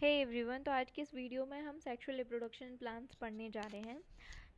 Hey everyone, तो आज की इस वीडियो में हम सेक्सुअल रिप्रोडक्शन प्लांट्स पढ़ने जा रहे हैं।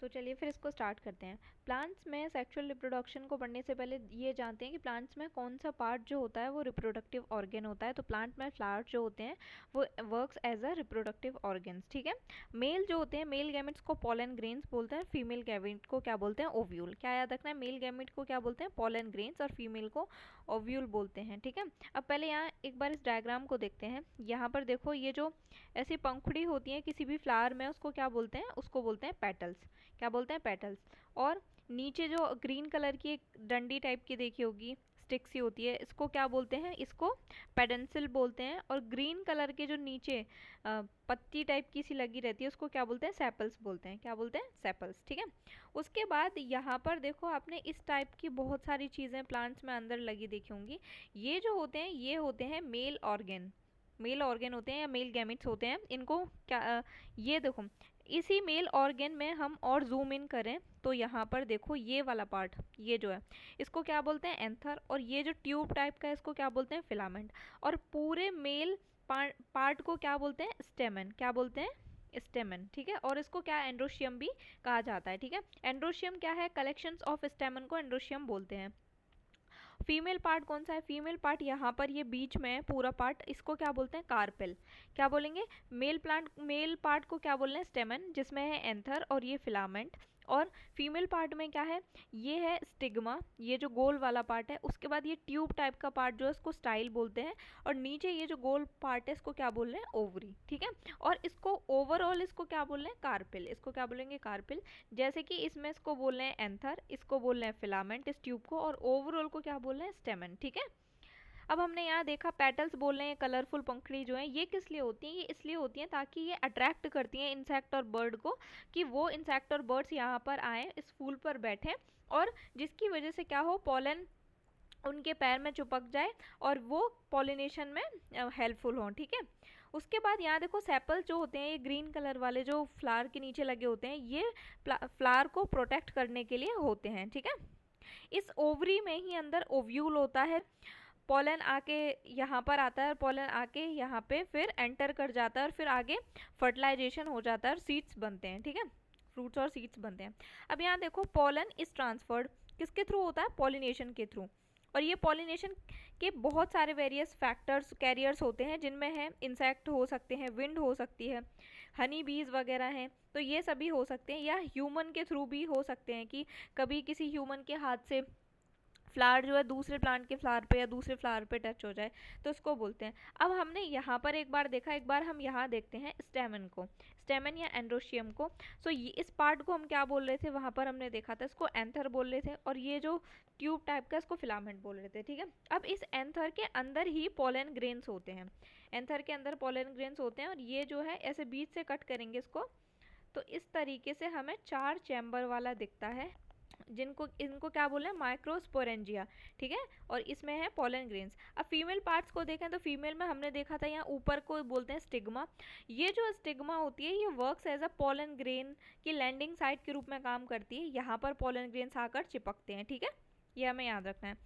तो चलिए फिर इसको स्टार्ट करते हैं। प्लांट्स में सेक्सुअल रिप्रोडक्शन को पढ़ने से पहले ये जानते हैं कि प्लांट्स में कौन सा पार्ट जो होता है वो रिप्रोडक्टिव ऑर्गन होता है। तो प्लांट में फ्लावर्स जो होते हैं वो works as a reproductive organs, ठीक है। मेल जो होते हैं, मेल गैमेट्स को पॉलन ग्रेन्स बोलते हैं, फीमेल गैमेट को क्या बोलते हैं, ओव्यूल। क्या याद रखना है, मेल गैमेट को क्या बोलते हैं, पॉलन ग्रेन्स, और फीमेल को ओव्यूल बोलते हैं, ठीक है। अब पहले यहाँ एक बार इस डायग्राम को देखते हैं। यहाँ पर देखो, ये जो ऐसी पंखुड़ी होती है किसी भी फ्लावर में, उसको क्या बोलते हैं, उसको बोलते हैं पेटल्स। क्या बोलते हैं, पेटल्स। और नीचे जो ग्रीन कलर की एक डंडी टाइप की देखी होगी, स्टिक सी होती है, इसको क्या बोलते हैं, इसको पेडेंसिल बोलते हैं। और ग्रीन कलर के जो नीचे पत्ती टाइप की सी लगी रहती है, उसको क्या बोलते हैं, सेपल्स बोलते हैं। क्या बोलते हैं, सेपल्स, ठीक है। उसके बाद यहाँ पर देखो, आपने इस टाइप की बहुत सारी चीज़ें प्लांट्स में अंदर लगी देखी होंगी। ये जो होते हैं, ये होते हैं मेल ऑर्गन। मेल ऑर्गन होते हैं या मेल गैमेट्स होते हैं। इनको क्या ये देखो, इसी मेल ऑर्गन में हम और जूम इन करें तो यहाँ पर देखो, ये वाला पार्ट, ये जो है, इसको क्या बोलते हैं, एंथर। और ये जो ट्यूब टाइप का है, इसको क्या बोलते हैं, फिलामेंट। और पूरे मेल पार्ट को क्या बोलते हैं, स्टेमन। क्या बोलते हैं, स्टेमन, ठीक है। और इसको क्या, एंड्रोशियम भी कहा जाता है, ठीक है। एंड्रोशियम क्या है, कलेक्शंस ऑफ स्टेमन को एंड्रोशियम बोलते हैं। फीमेल पार्ट कौन सा है, फीमेल पार्ट यहाँ पर ये बीच में है पूरा पार्ट, इसको क्या बोलते हैं, कार्पेल। क्या बोलेंगे, मेल पार्ट को क्या बोल रहे हैं, स्टेमन, जिसमें है एंथर और ये फिलामेंट। और फीमेल पार्ट में क्या है, ये है स्टिग्मा, ये जो गोल वाला पार्ट है। उसके बाद ये ट्यूब टाइप का पार्ट जो है, इसको स्टाइल बोलते हैं। और नीचे ये जो गोल पार्ट है, इसको क्या बोल रहे हैं, ओवरी, ठीक है। और इसको ओवरऑल इसको क्या बोल रहे हैं, कार्पिल। इसको क्या बोलेंगे, कार्पिल। जैसे कि इसमें इसको बोल रहे हैं एंथर, इसको बोल रहे हैं फिलामेंट इस ट्यूब को, और ओवरऑल को क्या बोल रहे हैं, स्टेमन, ठीक है। अब हमने यहाँ देखा पेटल्स बोल रहे हैं, कलरफुल पंखड़ी जो है, ये किस लिए होती हैं, ये इसलिए होती हैं ताकि ये अट्रैक्ट करती हैं इंसेक्ट और बर्ड को, कि वो इंसेक्ट और बर्ड्स यहाँ पर आए, इस फूल पर बैठें, और जिसकी वजह से क्या हो, पॉलन उनके पैर में चिपक जाए और वो पॉलिनेशन में हेल्पफुल हों, ठीक है। उसके बाद यहाँ देखो, सेपल जो होते हैं, ये ग्रीन कलर वाले जो फ्लावर के नीचे लगे होते हैं, ये फ्लावर को प्रोटेक्ट करने के लिए होते हैं, ठीक है। इस ओवरी में ही अंदर ओव्यूल होता है। पॉलन आके यहाँ पर आता है, और पॉलन आके यहाँ पे फिर एंटर कर जाता है, और फिर आगे फर्टिलाइजेशन हो जाता है और सीड्स बनते हैं, ठीक है। फ्रूट्स और सीड्स बनते हैं। अब यहाँ देखो, पॉलन इज ट्रांसफर्ड किसके थ्रू होता है, पॉलिनेशन के थ्रू। और ये पॉलिनेशन के बहुत सारे वेरियस फैक्टर्स, कैरियर्स होते हैं, जिनमें है इंसेक्ट हो सकते हैं, विंड हो सकती है, हनी बीज वगैरह हैं, तो ये सभी हो सकते हैं। या ह्यूमन के थ्रू भी हो सकते हैं, कि कभी किसी ह्यूमन के हाथ से फ्लावर जो है दूसरे प्लांट के फ्लावर पे या दूसरे फ्लावर पे टच हो जाए, तो उसको बोलते हैं। अब हमने यहाँ पर एक बार देखा, एक बार हम यहाँ देखते हैं स्टेमन को, स्टेमन या एंड्रोशियम को। सो ये इस पार्ट को हम क्या बोल रहे थे, वहाँ पर हमने देखा था, इसको एंथर बोल रहे थे, और ये जो ट्यूब टाइप का, इसको फिलामेंट बोल रहे थे, ठीक है। अब इस एंथर के अंदर ही पॉलन ग्रेन्स होते हैं, एंथर के अंदर पॉलन ग्रेन्स होते हैं, और ये जो है ऐसे बीच से कट करेंगे इसको, तो इस तरीके से हमें 4 चैम्बर वाला दिखता है, जिनको इनको क्या बोले हैं, माइक्रोस्पोरेंजिया, ठीक है। और इसमें है पॉलन ग्रेन्स। अब फीमेल पार्ट्स को देखें तो फीमेल में हमने देखा था, यहाँ ऊपर को बोलते हैं स्टिग्मा। ये जो स्टिग्मा होती है, ये works as a pollen grain की लैंडिंग साइट के रूप में काम करती है। यहाँ पर पॉलन ग्रेन्स आकर चिपकते हैं, ठीक है, ये हमें याद रखना है।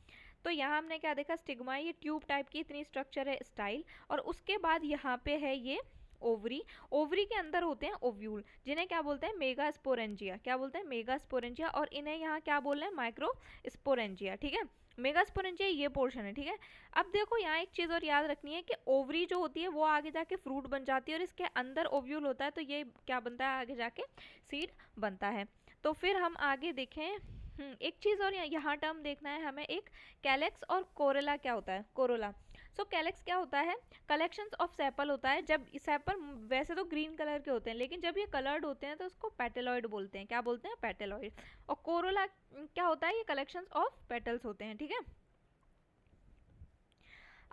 तो यहाँ हमने क्या देखा, स्टिग्मा, ये ट्यूब टाइप की इतनी स्ट्रक्चर है, स्टाइल। और उसके बाद यहाँ पे है ये ओवरी। ओवरी के अंदर होते हैं ओव्यूल, जिन्हें क्या बोलते हैं, मेगा स्पोरेंजिया। क्या बोलते हैं, मेगा स्पोरेंजिया। और इन्हें यहाँ क्या बोल रहे हैं, माइक्रो स्पोरेंजिया, ठीक है। मेगा स्पोरेंजिया ये पोर्शन है, ठीक है। अब देखो, यहाँ एक चीज़ और याद रखनी है कि ओवरी जो होती है वो आगे जाके फ्रूट बन जाती है, और इसके अंदर ओव्यूल होता है, तो ये क्या बनता है, आगे जाके सीड बनता है। तो फिर हम आगे देखें, एक चीज़ और यहाँ टर्म देखना है हमें, एक कैलेक्स और कोरोला क्या होता है, कोरोला। सो कैलेक्स क्या होता है, कलेक्शंस ऑफ सेपल होता है। जब सेपल वैसे तो ग्रीन कलर के होते हैं, लेकिन जब ये कलर्ड होते हैं तो उसको पेटेलॉइड बोलते हैं। क्या बोलते हैं, पेटेलॉइड। और कोरोला क्या होता है, ये कलेक्शंस ऑफ पेटल्स होते हैं, ठीक है।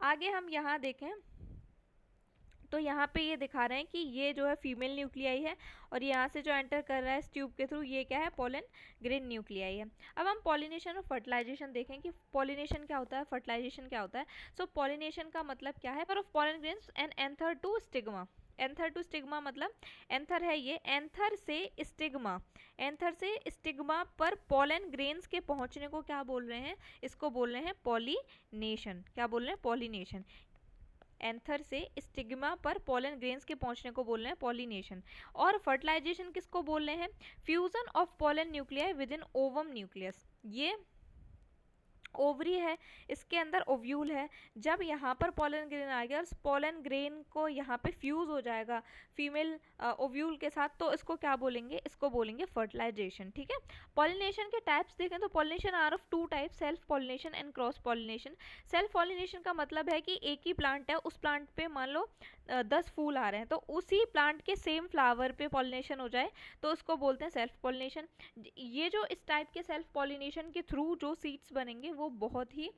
आगे हम यहाँ देखें तो यहाँ पे ये दिखा रहे हैं कि ये जो है फीमेल न्यूक्लियाई है, और यहाँ से जो एंटर कर रहा है इस ट्यूब के थ्रू, ये क्या है, पॉलन ग्रेन न्यूक्लियाई है। अब हम पॉलिनेशन और फर्टिलाइजेशन देखें कि पॉलिनेशन क्या होता है, फर्टिलाइजेशन क्या होता है। सो पॉलिनेशन का मतलब क्या है, पर of pollen grains and anther to stigma. Anther to stigma मतलब, एंथर है ये, एंथर से स्टिग्मा, एंथर से स्टिग्मा पर पॉलन ग्रेन्स के पहुंचने को क्या बोल रहे हैं, इसको बोल रहे हैं पॉलिनेशन। क्या बोल रहे हैं, पॉलिनेशन। एंथर से स्टिग्मा पर पोलन ग्रेन्स के पहुंचने को बोल रहे हैं पॉलिनेशन। और फर्टिलाइजेशन किसको बोल रहे हैं? Fusion of pollen nuclei with in ovum nucleus. ये ओवरी है, इसके अंदर ओव्यूल है। जब यहाँ पर पोलन ग्रेन आ गया और पोलन ग्रेन को यहाँ पे फ्यूज हो जाएगा फीमेल ओव्यूल के साथ, तो इसको क्या बोलेंगे? इसको बोलेंगे फर्टिलाइजेशन। ठीक है। पॉलिनेशन के टाइप्स देखें तो pollination are of two type, self pollination and cross pollination. Self pollination का मतलब है कि एक ही प्लांट है, उस प्लांट पे मान लो 10 फूल आ रहे हैं, तो उसी प्लांट के सेम फ्लावर पे पॉलिनेशन हो जाए तो उसको बोलते हैं सेल्फ पॉलिनेशन। ये जो इस टाइप के सेल्फ पॉलिनेशन के थ्रू जो सीड्स बनेंगे वो बहुत ही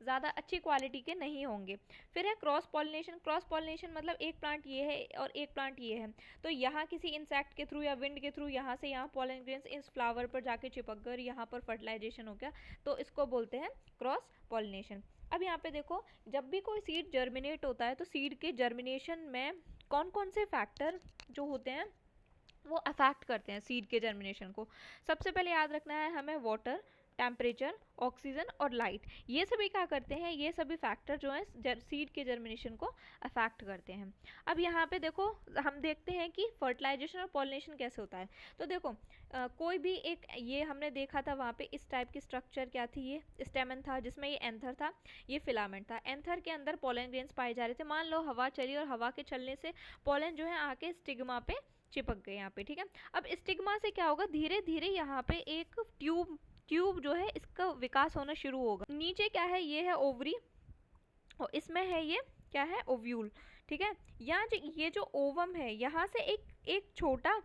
ज़्यादा अच्छी क्वालिटी के नहीं होंगे। फिर है क्रॉस पॉलिनेशन। क्रॉस पॉलिनेशन मतलब एक प्लांट ये है और एक प्लांट ये है, तो यहाँ किसी इंसेक्ट के थ्रू या विंड के थ्रू यहाँ से यहाँ पोलन ग्रेन्स इस फ्लावर पर जाके चिपक गए, यहाँ पर फर्टिलाइजेशन हो गया, तो इसको बोलते हैं क्रॉस पॉलिनेशन। अब यहाँ पे देखो, जब भी कोई सीड जर्मिनेट होता है तो सीड के जर्मिनेशन में कौन कौन से फैक्टर जो होते हैं वो अफेक्ट करते हैं सीड के जर्मिनेशन को। सबसे पहले याद रखना है हमें वाटर, टेम्परेचर, ऑक्सीजन और लाइट, ये सभी क्या करते हैं? ये सभी फैक्टर जो हैं सीड के जर्मिनेशन को अफेक्ट करते हैं। अब यहाँ पे देखो, हम देखते हैं कि फर्टिलाइजेशन और पॉलिनेशन कैसे होता है। तो देखो कोई भी एक, ये हमने देखा था वहाँ पे इस टाइप की स्ट्रक्चर क्या थी, ये स्टेमन था जिसमें ये एंथर था, ये फिलामेंट था। एंथर के अंदर पोलन ग्रेन्स पाए जा रहे थे। मान लो हवा चली और हवा के चलने से पोलन जो है आके स्टिग्मा पे चिपक गए यहाँ पे। ठीक है। अब स्टिग्मा से क्या होगा? धीरे धीरे यहाँ पे एक ट्यूब जो है इसका विकास होना शुरू होगा। नीचे क्या है? ये है ओवरी और इसमें है ये क्या है? ओव्यूल। ठीक है। यहाँ जो ये जो ओवम है, यहाँ से एक छोटा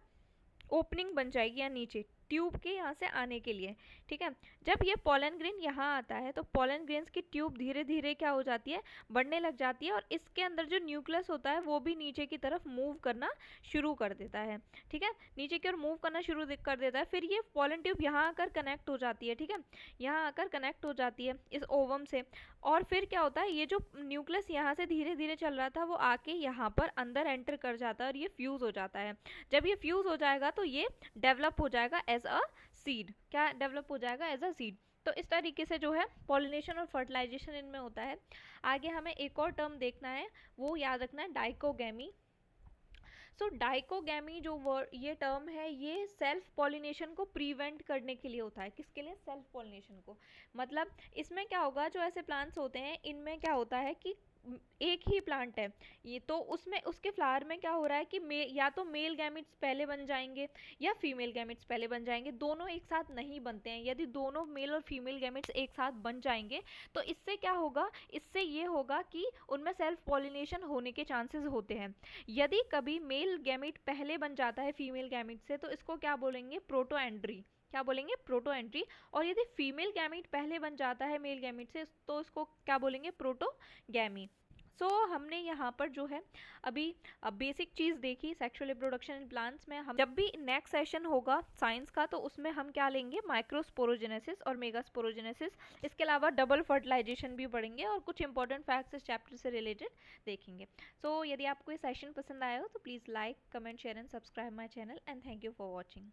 ओपनिंग बन जाएगी या नीचे ट्यूब के यहाँ से आने के लिए। ठीक है। जब ये पोलन ग्रेन यहाँ आता है तो पोलन ग्रेन्स की ट्यूब धीरे धीरे क्या हो जाती है? बढ़ने लग जाती है और इसके अंदर जो न्यूक्लियस होता है वो भी नीचे की तरफ मूव करना शुरू कर देता है। ठीक है। नीचे की ओर मूव करना शुरू कर देता है। फिर ये पोलन ट्यूब यहाँ आकर कनेक्ट हो जाती है। ठीक है। यहाँ आकर कनेक्ट हो जाती है इस ओवम से, और फिर क्या होता है? ये जो न्यूक्लियस यहाँ से धीरे धीरे चल रहा था वो आके यहाँ पर अंदर एंटर कर जाता है और ये फ्यूज हो जाता है। जब ये फ्यूज हो जाएगा तो ये डेवलप हो जाएगा एज अ सीड। क्या डेवलप हो जाएगा? As a seed. तो इस तरीके से जो है पॉलिनेशन और फर्टिलाइजेशन इनमें होता है। आगे हमें एक और टर्म देखना है, वो याद रखना है, डाइकोगेमी। सो डाइकोगेमी जो वर्ड, ये टर्म है, ये सेल्फ पॉलिनेशन को प्रिवेंट करने के लिए होता है। किसके लिए? सेल्फ पॉलिनेशन को। मतलब इसमें क्या होगा, जो ऐसे प्लांट्स होते हैं इनमें क्या होता है कि एक ही प्लांट है ये, तो उसमें उसके फ्लावर में क्या हो रहा है कि या तो मेल गैमेट्स पहले बन जाएंगे या फीमेल गैमेट्स पहले बन जाएंगे, दोनों एक साथ नहीं बनते हैं। यदि दोनों मेल और फीमेल गैमेट्स एक साथ बन जाएंगे तो इससे क्या होगा? इससे ये होगा कि उनमें सेल्फ पॉलिनेशन होने के चांसेस होते हैं। यदि कभी मेल गैमेट पहले बन जाता है फीमेल गैमेट से तो इसको क्या बोलेंगे? प्रोटोएंड्री। क्या बोलेंगे? प्रोटोएंट्री। और यदि फीमेल गैमेट पहले बन जाता है मेल गैमेट से तो इसको क्या बोलेंगे? प्रोटोगैमी। हमने यहाँ पर जो है अभी बेसिक चीज़ देखी सेक्सुअल रिप्रोडक्शन इन प्लांट्स में। हम जब भी नेक्स्ट सेशन होगा साइंस का तो उसमें हम क्या लेंगे? माइक्रोस्पोरोजेनेसिस और मेगास्पोरोजेनेसिस। इसके अलावा डबल फर्टिलाइजेशन भी पढ़ेंगे और कुछ इंपॉर्टेंट फैक्ट्स इस चैप्टर से रिलेटेड देखेंगे। यदि आपको ये सेशन पसंद आया हो तो please like, comment, share and subscribe my channel and thank you for watching.